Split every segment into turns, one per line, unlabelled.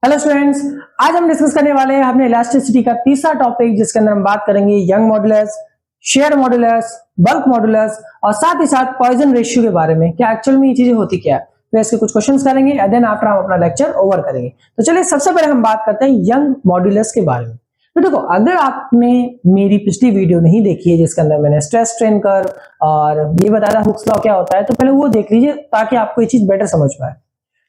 Hello students, आज हम discuss करने वाले हैं अपने इलास्टिसिटी का तीसरा टॉपिक, जिसके अंदर हम बात करेंगे young modulus, share modulus, bulk modulus और साथ ही साथ पॉइजन रेशियो के बारे में। क्या एक्चुअल में ये चीजें होती क्या है, तो इसके कुछ क्वेश्चंस करेंगे एंड देन आफ्टर हम अपना लेक्चर ओवर करेंगे। तो चलिए सबसे पहले हम बात करते हैं यंग मॉडुलस के बारे में। तो देखो, अगर आपने मेरी पिछली वीडियो नहीं देखी है जिसके अंदर मैंने स्ट्रेस स्ट्रेन कर्व और ये बताया हुक्स लॉ क्या होता है, तो पहले वो देख लीजिए ताकि आपको ये चीज बेटर समझ पाए।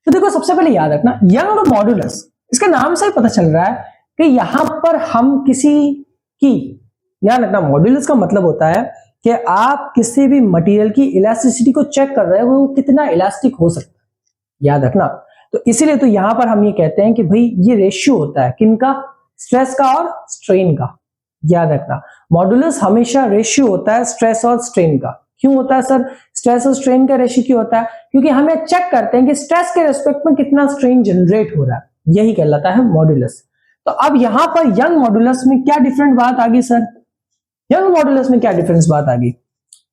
तो देखो, सबसे पहले याद रखना यंग मॉडुलस, इसका नाम से ही पता चल रहा है कि यहां पर हम किसी की, याद रखना मॉडुलस का मतलब होता है कि आप किसी भी मटेरियल की इलास्टिसिटी को चेक कर रहे हो वो कितना इलास्टिक हो सकता है। याद रखना, तो इसीलिए तो यहां पर हम ये कहते हैं कि भाई ये रेशियो होता है किनका, स्ट्रेस का और स्ट्रेन का। याद रखना, मॉडुलस हमेशा रेशियो होता है स्ट्रेस और स्ट्रेन का। क्यों होता है सर स्ट्रेस और स्ट्रेन का रेशियो क्यों होता है? क्योंकि हमें चेक करते हैं कि स्ट्रेस के रेस्पेक्ट में कितना स्ट्रेन जनरेट हो रहा है, यही कहलाता है मॉडुलस। तो अब यहां पर यंग मॉडुलस में क्या डिफरेंट बात आ गई सर? यंग मॉडुलस में क्या डिफरेंस बात आ गई?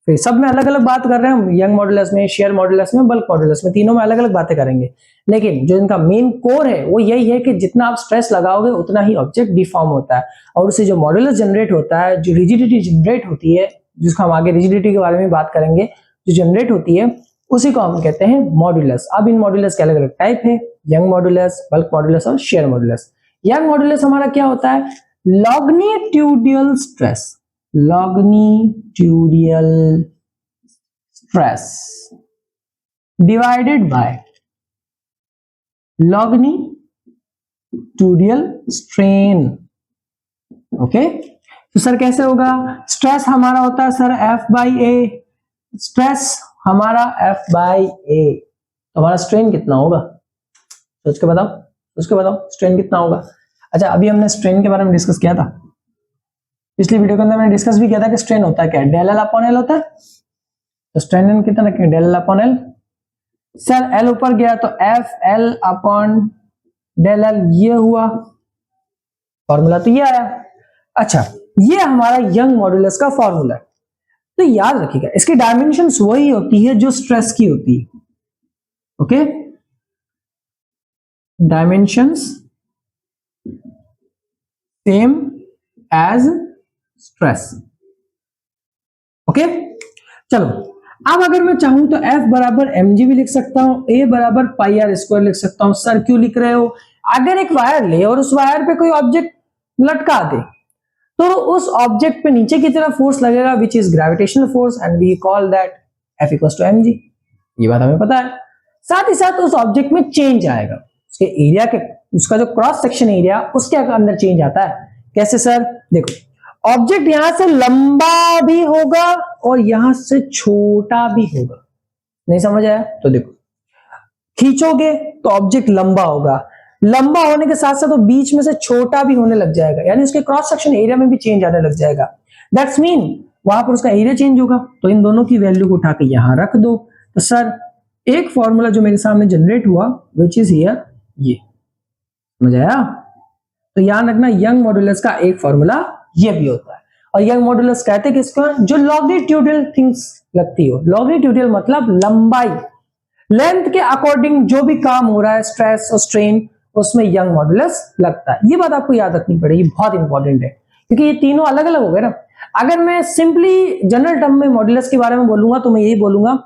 फिर सब में अलग अलग बात कर रहे हैं हम, यंग मॉडुलस में, शेयर मॉडुलस में, बल्क मॉडुलस में, तीनों में अलग अलग बातें करेंगे। लेकिन जो इनका मेन कोर है वो यही है कि जितना आप स्ट्रेस लगाओगे उतना ही ऑब्जेक्ट डिफॉर्म होता है, और उससे जो मॉडुलस जनरेट होता है, जो रिजिडिटी जनरेट होती है, जिसको हम आगे रिजिडिटी के बारे में बात करेंगे, जो जनरेट होती है उसी को हम कहते हैं मॉडुलस। अब इन मॉडुलस के अलग अलग टाइप है, यंग मॉडुलस, बल्क मॉडुलस और शेयर मॉडुलस। यंग मॉडुलस हमारा क्या होता है? Longitudinal stress, longitudinal stress divided by longitudinal strain. Okay, तो सर कैसे होगा? स्ट्रेस हमारा होता है sir F by A, stress हमारा F बाई ए, तो हमारा स्ट्रेन कितना होगा? सोच के बताओ, सोच के बताओ स्ट्रेन कितना होगा। अच्छा, अभी हमने स्ट्रेन के बारे में डिस्कस किया था, पिछली वीडियो के अंदर मैंने डिस्कस भी किया था कि स्ट्रेन होता है क्या, डेल एल अपॉन एल होता है। तो स्ट्रेन कितना रखेंगे? Del L upon L. Sir L ऊपर गया तो F L upon del L, ये हुआ फॉर्मूला, तो ये आया। अच्छा, ये हमारा यंग मॉडुलस का फॉर्मूला है। तो याद रखिएगा इसकी डायमेंशंस वही होती है जो स्ट्रेस की होती है। Okay, dimensions same as stress. Okay, चलो अब अगर मैं चाहूं तो F बराबर mg भी लिख सकता हूं, A बराबर पाई आर स्क्वायर लिख सकता हूं। सर क्यों लिख रहे हो? अगर एक वायर ले और उस वायर पे कोई ऑब्जेक्ट लटका दे तो उस ऑब्जेक्ट पे नीचे की तरफ फोर्स लगेगा which is gravitational force and we call that F equals to mg। ये बात हमें पता है। साथ ही साथ उस ऑब्जेक्ट में चेंज आएगा, उसके एरिया के, उसका जो क्रॉस सेक्शन एरिया उसके अंदर चेंज आता है। कैसे सर? देखो, ऑब्जेक्ट यहां से लंबा भी होगा और यहां से छोटा भी होगा। नहीं समझ आया? तो देखो, खींचोगे तो ऑब्जेक्ट लंबा होगा, लंबा होने के साथ साथ वो बीच में से छोटा भी होने लग जाएगा, यानी उसके क्रॉस सेक्शन एरिया में भी चेंज आने लग जाएगा। दैट्स मीन वहां पर उसका एरिया चेंज होगा। तो इन दोनों की वैल्यू को उठा के यहां रख दो। तो सर एक फॉर्मूला जो मेरे सामने जनरेट हुआ विच इज हियर, ये समझ आया? तो याद रखना यंग मॉडुलस का एक फॉर्मूला ये भी होता है। और यंग मॉडुलस कहते हैं किसको? जो लॉन्गिट्यूडियल थिंग्स लगती हो। लॉन्गिट्यूडियल मतलब लंबाई, लेंथ के अकॉर्डिंग जो भी काम हो रहा है, स्ट्रेस और स्ट्रेन, उसमें यंग मॉडुलस लगता है। ये बात आपको याद रखनी पड़ेगी, बहुत इंपॉर्टेंट है, क्योंकि ये तीनों अलग अलग हो गए ना। अगर मैं सिंपली जनरल टर्म में मॉडुलस के बारे में बोलूंगा तो मैं यही बोलूंगा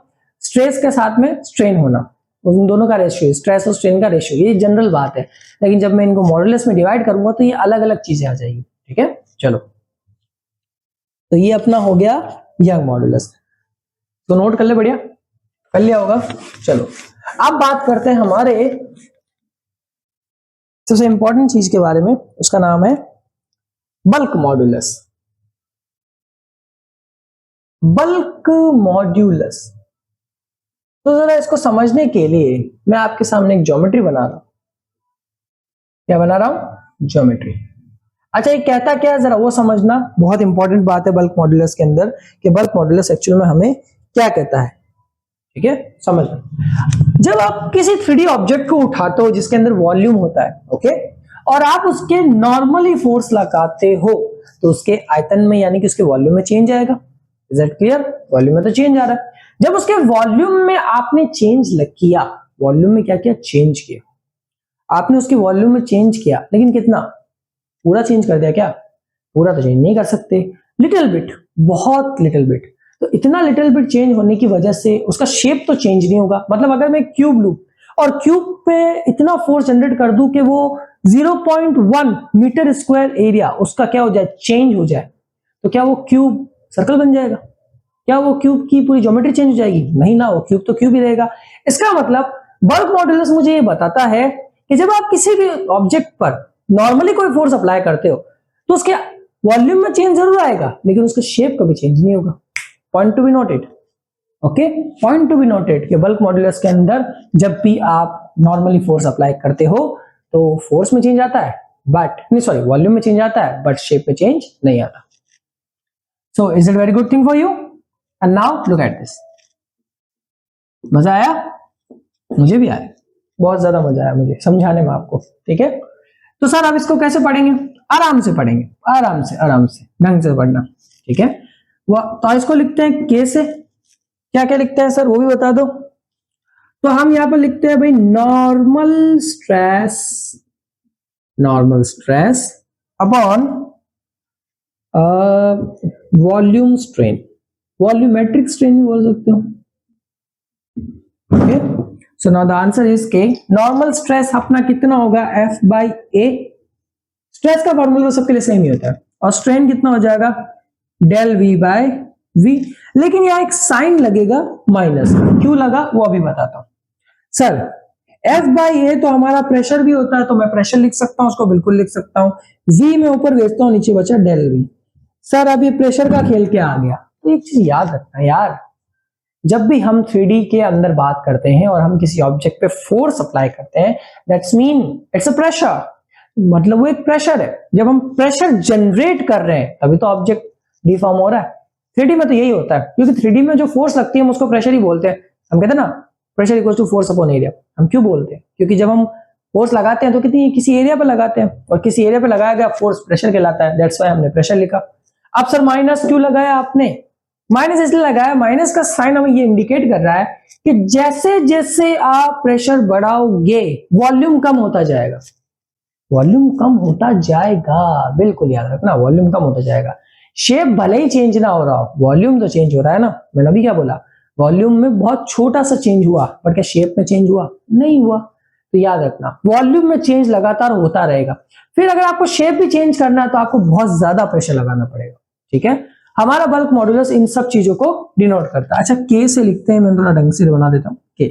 स्ट्रेस के साथ में स्ट्रेन होना, उन दोनों का रेशियो, स्ट्रेस और स्ट्रेन का रेशियो, ये जनरल बात है। लेकिन जब मैं इनको मॉडुलस में डिवाइड करूंगा तो ये अलग अलग चीजें आ जाएगी। ठीक है, चलो, तो ये अपना हो गया यंग मॉडुलस, तो नोट कर ले, बढ़िया कर लिया होगा। चलो अब बात करते हैं हमारे सबसे इंपॉर्टेंट चीज के बारे में, उसका नाम है बल्क मॉडुलस। बल्क मॉड्यूलस, तो जरा इसको समझने के लिए मैं आपके सामने एक ज्योमेट्री बना रहा हूं। क्या बना रहा हूं? ज्योमेट्री। अच्छा, ये कहता क्या है जरा वो समझना, बहुत इंपॉर्टेंट बात है बल्क मॉडुलस के अंदर कि बल्क मॉडुलस एक्चुअल में हमें क्या कहता है। ठीक है, समझना। जब आप किसी 3D ऑब्जेक्ट को उठाते हो जिसके अंदर वॉल्यूम होता है, ओके, और आप उसके नॉर्मली फोर्स लगाते हो तो उसके आयतन में यानी कि उसके वॉल्यूम में चेंज आएगा। Is that clear? वॉल्यूम में तो चेंज आ रहा है। जब उसके वॉल्यूम में आपने चेंज किया, वॉल्यूम में क्या किया? चेंज किया। आपने उसके वॉल्यूम में चेंज किया, लेकिन कितना, पूरा चेंज कर दिया क्या? पूरा तो चेंज नहीं कर सकते, लिटिल बिट, बहुत लिटिल बिट। तो इतना लिटिल बिट चेंज होने की वजह से उसका शेप तो चेंज नहीं होगा। मतलब अगर मैं क्यूब लूं और क्यूब पे इतना फोर्स जनरेट कर दूं कि वो 0.1 मीटर स्क्वायर एरिया उसका क्या हो जाए, चेंज हो जाए, तो क्या वो क्यूब सर्कल बन जाएगा? क्या वो क्यूब की पूरी ज्योमेट्री चेंज हो जाएगी? नहीं ना, वो क्यूब तो क्यूब ही रहेगा। इसका मतलब बल्क मॉडुलस मुझे ये बताता है कि जब आप किसी भी ऑब्जेक्ट पर नॉर्मली कोई फोर्स अप्लाई करते हो तो उसके वॉल्यूम में चेंज जरूर आएगा, लेकिन उसका शेप कभी चेंज नहीं होगा। Point to be noted. Okay, point to be noted कि बल्क मॉडुलस के अंदर जब भी आप नॉर्मली फोर्स अप्लाई करते हो तो फोर्स में चेंज आता है, बट नहीं सॉरी वॉल्यूम में चेंज आता है, बट शेप में चेंज नहीं आता। So is it very good thing for you? And now look at this. मजा आया? मुझे भी आया, बहुत ज्यादा मजा आया मुझे समझाने में आपको। ठीक है, तो सर अब इसको कैसे पढ़ेंगे? आराम से पढ़ेंगे, आराम से ढंग से पढ़ना। ठीक है, वो तो इसको लिखते हैं के से। क्या क्या लिखते हैं सर वो भी बता दो। तो हम यहां पर लिखते हैं भाई normal stress upon volume strain, volumetric strain भी बोल सकते हो। Okay, so now the answer is के। नॉर्मल स्ट्रेस अपना कितना होगा, F बाई ए। स्ट्रेस का फॉर्मूला तो सबके लिए सेम ही होता है। और स्ट्रेन कितना हो जाएगा, डेल V बाय V। लेकिन यहां एक साइन लगेगा माइनस, क्यों लगा वो अभी बताता हूं। सर F बाई ए तो हमारा प्रेशर भी होता है, तो मैं प्रेशर लिख सकता हूं, उसको बिल्कुल लिख सकता हूं। V में ऊपर भेजता हूं, नीचे बचा डेल V। सर अभी प्रेशर का खेल क्या आ गया? तो एक चीज याद रखना यार, जब भी हम 3D के अंदर बात करते हैं और हम किसी ऑब्जेक्ट पे फोर्स अप्लाई करते हैं, that's mean it's a pressure, मतलब वो एक प्रेशर है। जब हम प्रेशर जनरेट कर रहे हैं तभी तो ऑब्जेक्ट डिफॉर्म हो रहा है। 3D में तो यही होता है, क्योंकि 3D में जो फोर्स लगती है हम उसको प्रेशर ही बोलते हैं। हम कहते हैं ना pressure equal to force upon area. हम क्यों बोलते हैं? क्योंकि जब हम फोर्स लगाते हैं तो किसी एरिया पर लगाते हैं, और किसी एरिया पर लगाया गया फोर्स प्रेशर कहलाता है। दैट्स व्हाई हमने प्रेशर लिखा। अब सर माइनस क्यों लगाया आपने? माइनस इसलिए लगाया, माइनस का साइन हमें ये इंडिकेट कर रहा है कि जैसे जैसे आप प्रेशर बढ़ाओगे वॉल्यूम कम होता जाएगा, वॉल्यूम कम होता जाएगा, बिल्कुल याद रखना, वॉल्यूम कम होता जाएगा। शेप भले ही चेंज ना हो रहा हो, वॉल्यूम तो चेंज हो रहा है ना। मैंने अभी क्या बोला, वॉल्यूम में बहुत छोटा सा चेंज हुआ, बट क्या शेप में चेंज हुआ? नहीं हुआ। तो याद रखना वॉल्यूम में चेंज लगातार होता रहेगा। फिर अगर आपको शेप भी चेंज करना है तो आपको बहुत ज्यादा प्रेशर लगाना पड़ेगा। ठीक है, हमारा बल्क मॉडुलस इन सब चीजों को डिनोट करता है। अच्छा के से लिखते हैं, मैं थोड़ा ढंग से बना देता हूं। के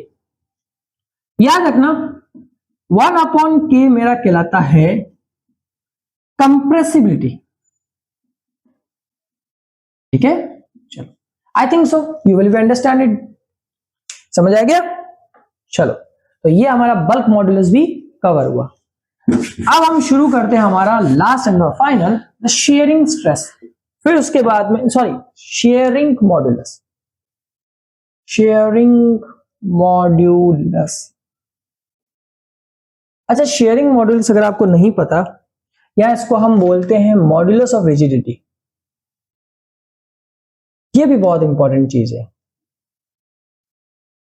याद रखना 1 अपॉन के मेरा कहलाता है कंप्रेसिबिलिटी। ठीक है, चलो I think so you will be understand it. समझ आ गया? चलो, तो ये हमारा बल्क मॉडुलस भी कवर हुआ। अब हम शुरू करते हैं हमारा last and final, the sharing stress. फिर उसके बाद में शेयरिंग मॉडुलस, शेयरिंग मॉड्यूलस। अच्छा, शेयरिंग मॉडुलस अगर आपको नहीं पता, या इसको हम बोलते हैं मॉडुलस ऑफ रिजिडिटी, ये भी बहुत इंपॉर्टेंट चीज है।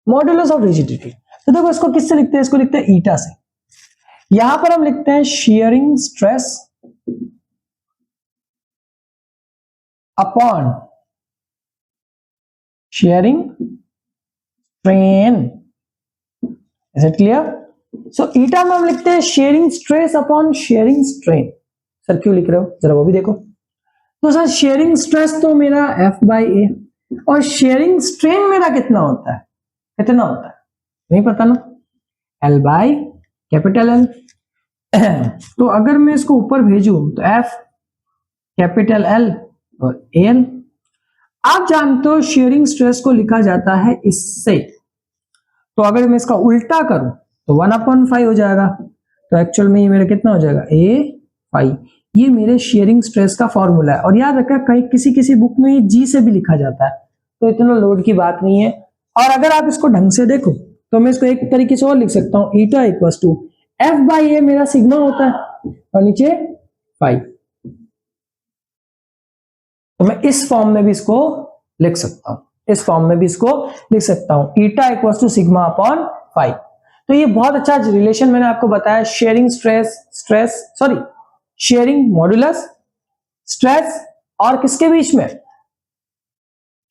मॉडुलस ऑफ रिजिडिटी, तो देखो इसको किससे लिखते हैं? इसको लिखते हैं ईटा से। यहां पर हम लिखते हैं shearing stress upon shearing strain. Is it clear? So eta में हम लिखते हैं shearing stress upon shearing strain. Sir क्यों लिख रहे हो, जरा वो भी देखो। तो सर शेयरिंग स्ट्रेस तो मेरा F बाई ए, और शेयरिंग स्ट्रेन मेरा कितना होता है? कितना होता है नहीं पता ना, L बाई कैपिटल L। तो अगर मैं इसको ऊपर भेजूं तो F कैपिटल L और L। आप जानते हो शेयरिंग स्ट्रेस को लिखा जाता है इससे, तो अगर मैं इसका उल्टा करूं तो 1/5 हो जाएगा। तो एक्चुअल में ये मेरा कितना हो जाएगा, A/5। ये मेरे शेयरिंग स्ट्रेस का फॉर्मूला है। और याद रखा कहीं किसी किसी बुक में ये G से भी लिखा जाता है, तो इतना लोड की बात नहीं है। और अगर आप इसको ढंग से देखो तो मैं इसको एक तरीके से और लिख सकता हूं, ईटा इक्वल टू F बाई ए मेरा सिग्मा होता है और नीचे 5। तो मैं इस फॉर्म में भी इसको लिख सकता हूं, इस फॉर्म में भी इसको लिख सकता हूं, ईटा इक्वल टू सिग्मा अपॉन 5। तो ये बहुत अच्छा रिलेशन मैंने आपको बताया, शेयरिंग शेयरिंग मॉडुलस, स्ट्रेस और किसके बीच में,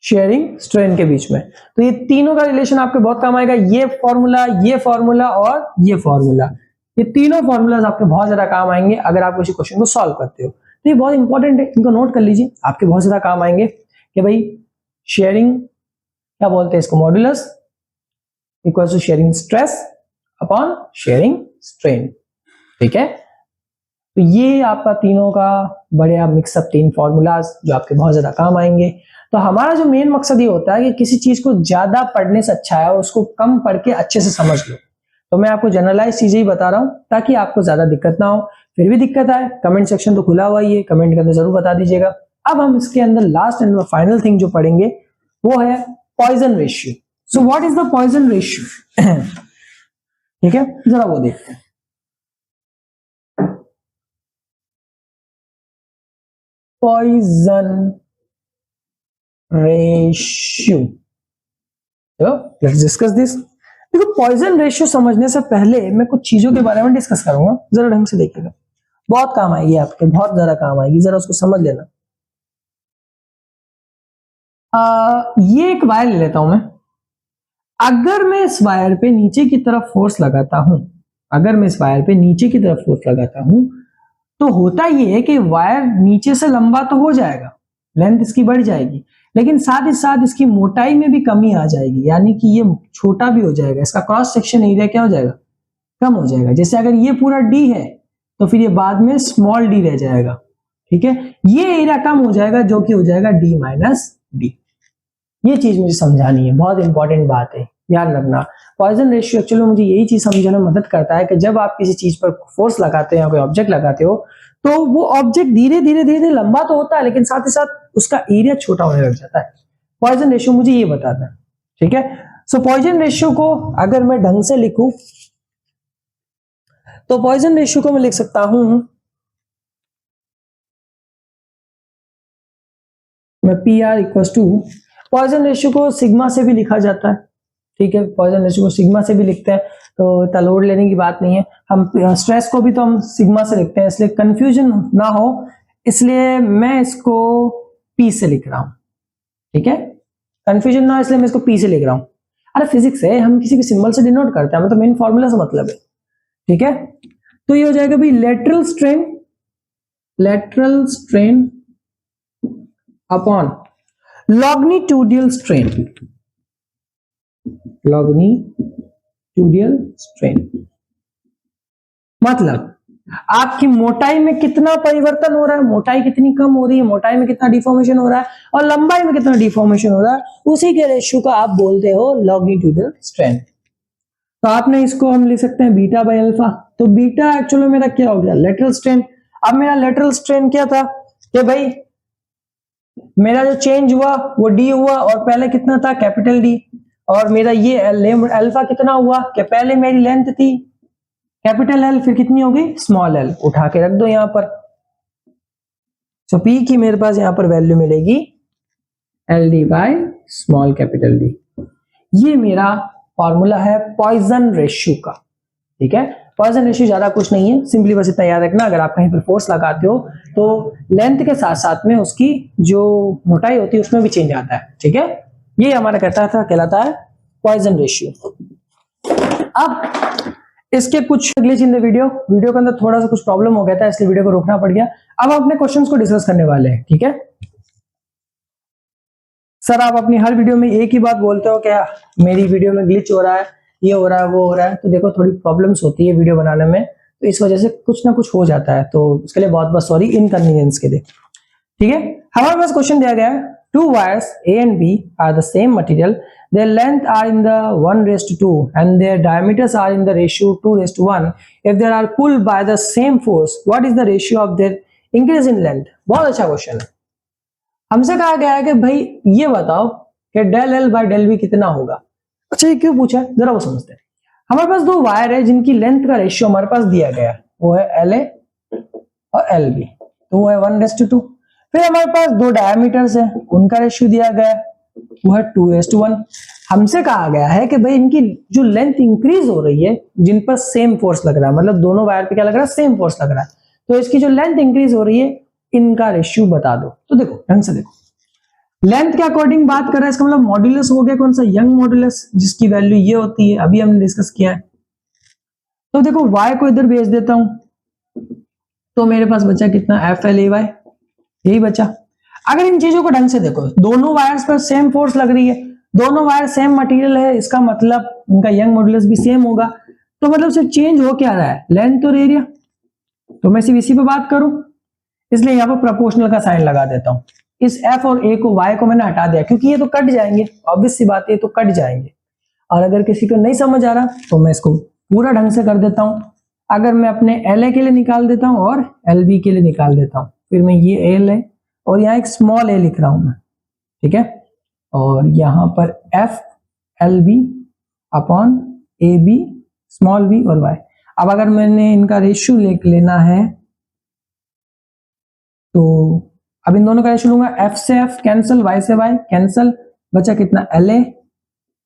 शेयरिंग स्ट्रेन के बीच में। तो ये तीनों का रिलेशन आपके बहुत काम आएगा, ये फॉर्मूला और ये फॉर्मूला, ये तीनों फॉर्मूलाज आपके बहुत ज्यादा काम आएंगे अगर आप किसी क्वेश्चन को सॉल्व करते हो। तो ये बहुत इंपॉर्टेंट है, इनको नोट कर लीजिए, आपके बहुत ज्यादा काम आएंगे कि भाई शेयरिंग क्या बोलते हैं इसको, modulus equal to shearing stress upon shearing strain. ठीक है, तो ये आपका तीनों का बढ़िया मिक्सअप, तीन फॉर्मूलाज जो आपके बहुत ज्यादा काम आएंगे। तो हमारा जो मेन मकसद ये होता है कि किसी चीज को ज्यादा पढ़ने से अच्छा है और उसको कम पढ़ के अच्छे से समझ लो। तो मैं आपको जनरलाइज चीजें ही बता रहा हूं ताकि आपको ज्यादा दिक्कत ना हो। फिर भी दिक्कत आए, कमेंट सेक्शन तो खुला हुआ ही है, कमेंट के अंदर जरूर बता दीजिएगा। अब हम इसके अंदर लास्ट एंड फाइनल थिंग जो पढ़ेंगे वो है Poisson ratio. So what is the Poisson ratio? ठीक है, जरा वो देखते हैं। Poisson ratio, let's discuss this. देखो, पॉइजन रेशियो समझने से पहले मैं कुछ चीजों के बारे में डिस्कस करूंगा, जरा ढंग से देखिएगा, बहुत काम आएगी आपके, बहुत ज्यादा काम आएगी, जरा उसको समझ लेना। ये एक वायर ले लेता हूं मैं, अगर मैं इस वायर पे नीचे की तरफ फोर्स लगाता हूं, तो होता ये है कि वायर नीचे से लंबा तो हो जाएगा, लेंथ इसकी बढ़ जाएगी, लेकिन साथ ही साथ इसकी मोटाई में भी कमी आ जाएगी, यानी कि ये छोटा भी हो जाएगा, इसका क्रॉस सेक्शन एरिया क्या हो जाएगा, कम हो जाएगा। जैसे अगर ये पूरा डी है तो फिर ये बाद में स्मॉल डी रह जाएगा। ठीक है, ये एरिया कम हो जाएगा जो कि हो जाएगा डी माइनस डी। ये चीज मुझे समझानी है, बहुत इंपॉर्टेंट बात है, ध्यान रखना। पॉइजन रेशियो एक्चुअली मुझे यही चीज समझाने में मदद करता है कि जब आप किसी चीज पर फोर्स लगाते हैं या कोई ऑब्जेक्ट लगाते हो तो वो ऑब्जेक्ट धीरे धीरे लंबा तो होता है, लेकिन साथ ही साथ उसका एरिया छोटा होने लग जाता है। पॉइजन रेशियो मुझे ये बताता है। ठीक है, सो पॉइजन रेशियो को अगर मैं ढंग से लिखूं तो पॉइजन रेशियो को मैं लिख सकता हूं, मैं P R equal to, Poisson ratio को सिग्मा से भी लिखा जाता है। ठीक है, पॉइजन रेशियो को सिग्मा से भी लिखते हैं, तो इतना लोड लेने की बात नहीं है। हम स्ट्रेस को भी तो हम सिग्मा से लिखते हैं, इसलिए कंफ्यूजन ना हो इसलिए मैं इसको पी से लिख रहा हूं। ठीक है, कंफ्यूजन ना हो इसलिए मैं इसको पी से लिख रहा हूं। अरे फिजिक्स है, हम किसी भी सिंबल से डिनोट करते हैं, हमें तो मेन फॉर्मूला से मतलब है। ठीक है, तो ये हो जाएगा भाई लेटरल स्ट्रेन अपॉन लॉन्गिट्यूडियल स्ट्रेन। मतलब आपकी मोटाई में कितना परिवर्तन हो रहा है, मोटाई कितनी कम हो रही है, मोटाई में कितना डिफॉर्मेशन हो रहा है और लंबाई में कितना डिफॉर्मेशन हो रहा है, उसी के रेशियो का आप बोलते हो लॉन्गिट्यूडियल स्ट्रेन। तो आपने इसको हम लिख सकते हैं बीटा बाई अल्फा। तो बीटा एक्चुअली मेरा क्या हो गया, लेटरल स्ट्रेन। अब मेरा लेटरल स्ट्रेन क्या था कि भाई मेरा जो चेंज हुआ वो डी हुआ और पहले कितना था, कैपिटल डी, और मेरा ये अल्फा कितना हुआ कि पहले मेरी लेंथ थी कैपिटल एल, फिर कितनी होगी, स्मॉल एल, उठा के रख दो यहां पर। सो पी की मेरे पास यहां पर वैल्यू मिलेगी L D by small capital D. ये मेरा फॉर्मूला है पॉइजन रेशियो का। ठीक है, पॉइजन रेशियो ज्यादा कुछ नहीं है, सिंपली बस इतना याद रखना, अगर आप कहीं पर फोर्स लगाते हो तो लेंथ के साथ साथ में उसकी जो मोटाई होती है उसमें भी चेंज आता है। ठीक है, ये हमारा कहलाता है पॉइजन रेशियो। अब इसके कुछ ग्लिच इन द वीडियो के अंदर थोड़ा सा कुछ प्रॉब्लम हो गया था, इसलिए वीडियो को रोकना पड़ गया। अब हम अपने क्वेश्चंस को डिस्कस करने वाले हैं। ठीक है सर, आप अपनी हर वीडियो में एक ही बात बोलते हो क्या, मेरी वीडियो में ग्लिच हो रहा है, ये हो रहा है, वो हो रहा है। तो देखो, थोड़ी प्रॉब्लम्स होती है वीडियो बनाने में, तो इस वजह से कुछ ना कुछ हो जाता है, तो उसके लिए बहुत बहुत सॉरी इनकन्वीनियंस के लिए। ठीक है, हमारे पास क्वेश्चन दिया गया है, two wires A and B are the same material, their length are in the 1:2 and their diameters are in the ratio 2:1. If they are pulled by the same force, what is the ratio of their increase in length? बहुत अच्छा question है। हमसे कहा गया है कि भाई ये बताओ कि del L by del B कितना होगा। अच्छा, ये क्यों पूछा है, जरा वो समझते हैं। हमारे पास दो वायर है जिनकी लेंथ का रेशियो हमारे पास दिया गया है, वो है एल ए और एल बी, तो वो है 1:2। फिर हमारे पास दो डायमीटर्स है, उनका रेशियो दिया गया है, वो है 2:1। हमसे कहा गया है कि भाई इनकी जो लेंथ इंक्रीज हो रही है, जिन पर सेम फोर्स लग रहा है, मतलब दोनों वायर पे क्या लग रहा है, सेम फोर्स लग रहा है, तो इसकी जो लेंथ इंक्रीज हो रही है इनका रेशियो बता दो। तो देखो ढंग से देखो, लेंथ के अकॉर्डिंग बात कर रहा है, इसका मतलब मॉड्यूलस हो गया कौन सा, यंग मॉड्यूलस, जिसकी वैल्यू ये होती है, अभी हमने डिस्कस किया है। तो देखो y को इधर भेज देता हूं, तो मेरे पास बचा कितना, FLAY, यही बचा। अगर इन चीजों को ढंग से देखो, दोनों वायर्स पर सेम फोर्स लग रही है, दोनों वायर सेम मटेरियल है, इसका मतलब इनका यंग मॉड्यूलस भी सेम होगा। तो मतलब सिर्फ चेंज हो क्या रहा है, लेंथ और एरिया। तो मैं सिर्फ इसी पे बात करूं, इसलिए यहां पर प्रोपोर्शनल का साइन लगा देता हूं। इस F और A को, Y को मैंने हटा दिया, क्योंकि ये तो कट जाएंगे, ऑब्वियस सी बात है, ये तो कट जाएंगे। और अगर किसी को नहीं समझ आ रहा तो मैं इसको पूरा ढंग से कर देता हूं। अगर मैं अपने LA के लिए निकाल देता हूं और LB के लिए निकाल देता हूं, फिर मैं ये L है और यहाँ एक स्मॉल a लिख रहा हूं मैं, ठीक है, और यहां पर FLB upon AB small b और y। अब अगर मैंने इनका रेशियो लेना है तो अब इन दोनों का रेशियो लूंगा, F से F कैंसिल, Y से Y कैंसिल, बचा कितना, LA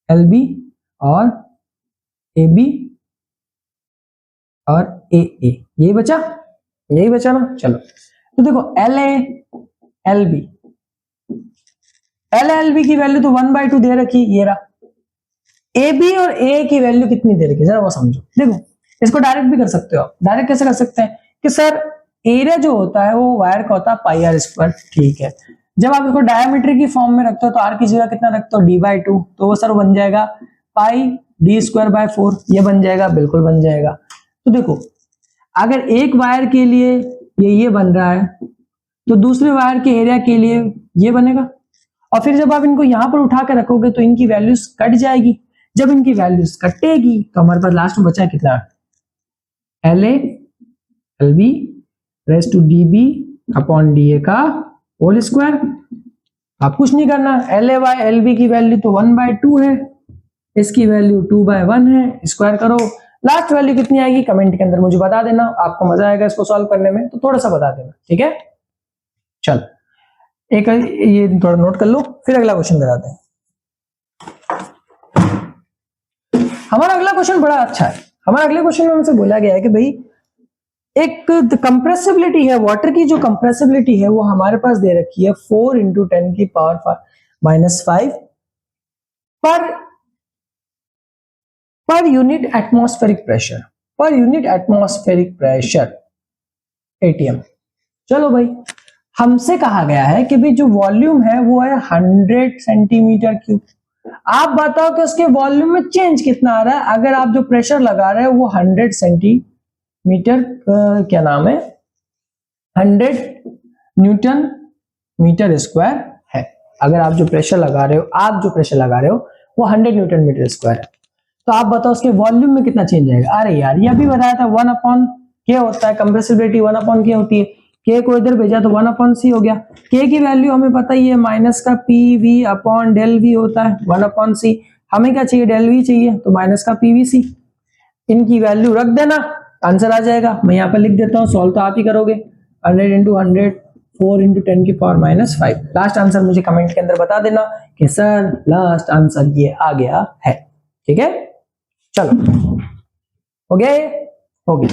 LB और AB और AA, यही बचा, यही बचा ना। चलो तो देखो LA LB, LA LB की वैल्यू तो 1/2 दे रखी, ये रहा। AB और AA की वैल्यू कितनी दे रखी, जरा वो समझो। देखो इसको डायरेक्ट भी कर सकते हो आप, डायरेक्ट कैसे कर सकते हैं कि सर एरिया जो होता है वो वायर का होता है πr², ठीक है। जब आप इसको डायमीटर की फॉर्म में रखते हो तो r की जगह कितना रखते हो, d/2, तो वो सर बन जाएगा πd²/4, ये बन जाएगा, बिल्कुल बन जाएगा। तो देखो अगर एक वायर के लिए ये बन रहा है तो दूसरे वायर के एरिया के लिए ये बनेगा, और फिर जब आप इनको यहां पर उठा के रखोगे तो इनकी वैल्यूज कट जाएगी। जब इनकी वैल्यूज कटेगी तो हमारे पास लास्ट में बचा कितना, LA LB raise to DB upon DA का होल स्क्वायर। आप कुछ नहीं करना, LAY LB की वैल्यू तो 1/2 है, इसकी वैल्यू 2/1 है, स्क्वायर करो, लास्ट वैल्यू कितनी आएगी कमेंट के अंदर मुझे बता देना, आपको मजा आएगा इसको सॉल्व करने में, तो थोड़ा सा बता देना, ठीक है। चल एक ये थोड़ा नोट कर लो, फिर अगला क्वेश्चन कराते हैं। हमारा अगला क्वेश्चन बड़ा अच्छा है। हमारा अगले क्वेश्चन में हमसे बोला गया है कि भाई एक कंप्रेसिबिलिटी है, वाटर की जो कंप्रेसिबिलिटी है वो हमारे पास दे रखी है 4 × 10⁻⁵ per unit atmospheric pressure, per unit atmospheric pressure ATM। चलो भाई हमसे कहा गया है कि भाई जो वॉल्यूम है वो है 100 सेंटीमीटर क्यूब। आप बताओ कि उसके वॉल्यूम में चेंज कितना आ रहा है अगर आप जो प्रेशर लगा रहे हो वो 100 सेंटीमीटर क्या नाम है 100 न्यूटन मीटर स्क्वायर है। अगर आप जो प्रेशर लगा रहे हो वो 100 न्यूटन मीटर स्क्वायर है, तो आप बताओ उसके वॉल्यूम में कितना चेंज आएगा। अरे यार ये अभी बताया था 1/K होता है, कंप्रेसिबिलिटी 1/K होती है, K को इधर भेजा तो 1/C हो गया। K की वैल्यू हमें पता ही है, माइनस का PV/ΔV होता है 1/C। हमें क्या चाहिए, ΔV चाहिए, तो माइनस का PVC। इनकी वैल्यू रख देना, आंसर आ जाएगा। मैं यहाँ पर लिख देता हूँ, सॉल्व तो आप ही करोगे। 100 × 100 4 × 10⁻�5। लास्ट आंसर मुझे कमेंट के अंदर बता देना कि सर लास्ट आंसर ये आ गया है, ठीक है। चलो हो गया, हो गया।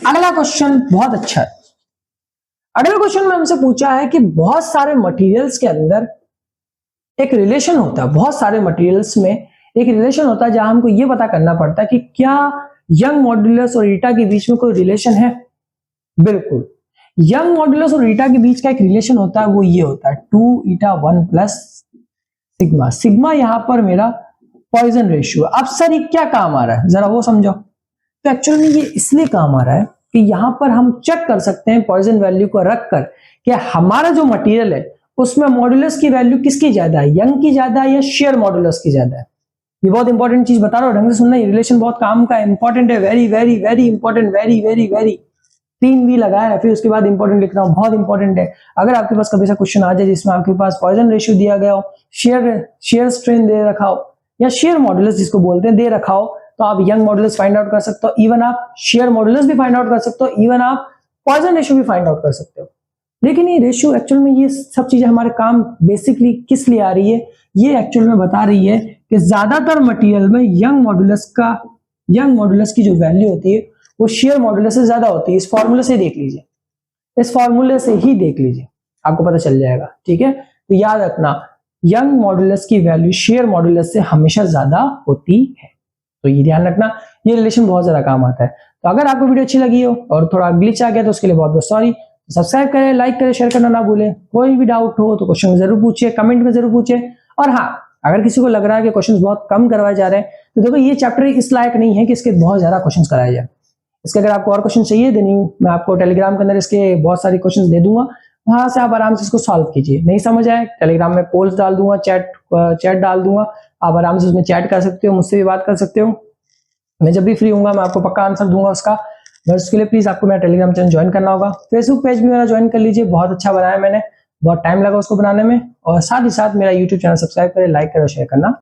अगला क्वेश्चन बहुत अच्छा है। अगले क्वेश्चन में हमसे पूछा है कि बहुत सारे मटेरियल्स के अंदर एक रिलेशन होता है, बहुत सारे मटेरियल्स में एक रिलेशन होता है जहां हमको ये पता करना पड़ता है कि क्या यंग मॉड्यूलस और ईटा के बीच में कोई रिलेशन है। बिल्कुल, यंग मॉड्यूलस और ईटा के बीच का एक रिलेशन होता है, वो ये होता है 2η1 + सिग्मा। सिग्मा यहां पर मेरा पॉइजन रेशियो। अब सर ये क्या काम आ रहा है, जरा वो समझो। तो एक्चुअली ये इसलिए काम आ रहा है कि यहां पर हम चेक कर सकते हैं पॉइजन वैल्यू को रखकर कि हमारा जो मटेरियल है उसमें मॉड्यूलस की वैल्यू किसकी ज्यादा है, यंग की ज्यादा है या शेयर मॉड्यूलस की ज्यादा है। ये बहुत इंपॉर्टेंट चीज बता रहा हूं, ढंग से सुनना, ये रिलेशन बहुत काम का है, इंपॉर्टेंट है, very very very important, very very very. 3 भी लगाया है, फिर उसके बाद इंपॉर्टेंट लिख रहा हूं, बहुत इंपॉर्टेंट है। अगर आपके पास कभी ऐसा क्वेश्चन आ जाए जिसमें आपके पास पॉइजन रेशियो दिया गया हो, शेयर स्ट्रेन दे रखा हो या शेयर मॉड्यूलस जिसको बोलते हैं दे रखा हो, तो आप यंग मॉड्यूलस फाइंड आउट कर सकते हो, इवन आप शेयर मॉड्यूलस भी फाइंड आउट कर सकते हो, इवन आप पॉइजन रेशियो भी फाइंड आउट कर सकते हो। लेकिन ये रेशियो एक्चुअल में, ये सब चीजें हमारे काम बेसिकली किस लिए आ रही है, ये एक्चुअल में बता रही है कि ज्यादातर मटेरियल में यंग मॉडुलस की जो वैल्यू होती है वो शेयर मॉडुलस से ज्यादा होती है। इस फॉर्मूले से देख लीजिए, इस फॉर्मूले से ही देख लीजिए, आपको पता चल जाएगा। ठीक है, तो याद रखना यंग मॉडुलस की वैल्यू शेयर मॉडुलस से हमेशा ज्यादा होती है, तो ये ध्यान रखना, ये रिलेशन बहुत ज्यादा काम आता है। तो अगर आपको वीडियो अच्छी लगी हो और थोड़ा ग्लिच आ गया तो उसके लिए बहुत बहुत सॉरी। सब्सक्राइब करें, लाइक करें, शेयर करना ना भूलें। कोई भी डाउट हो तो क्वेश्चन जरूर पूछिए, कमेंट में जरूर पूछिए। और हाँ, अगर किसी को लग रहा है कि क्वेश्चंस बहुत कम करवाए जा रहे हैं तो देखो ये चैप्टर इस लायक नहीं है कि इसके बहुत ज्यादा क्वेश्चंस कराए जाए। इसके अगर आपको और क्वेश्चन चाहिए देन मैं आपको टेलीग्राम के अंदर इसके बहुत सारे क्वेश्चन दे दूंगा, वहां से आप आराम से इसको सॉल्व कीजिए। नहीं समझ आए टेलीग्राम में पोल्स डाल दूंगा, चैट डाल दूंगा, आप आराम से उसमें चैट कर सकते हो, मुझसे भी बात कर सकते हो। मैं जब भी फ्री हूंगा मैं आपको पक्का आंसर दूंगा उसका। बस उसके लिए प्लीज आपको मेरा टेलीग्राम चैनल ज्वाइन करना होगा। फेसबुक पेज भी मेरा ज्वाइन कर लीजिए, बहुत अच्छा बनाया मैंने, बहुत टाइम लगा उसको बनाने में। और साथ ही साथ मेरा यूट्यूब चैनल सब्सक्राइब करें, लाइक करें, शेयर करना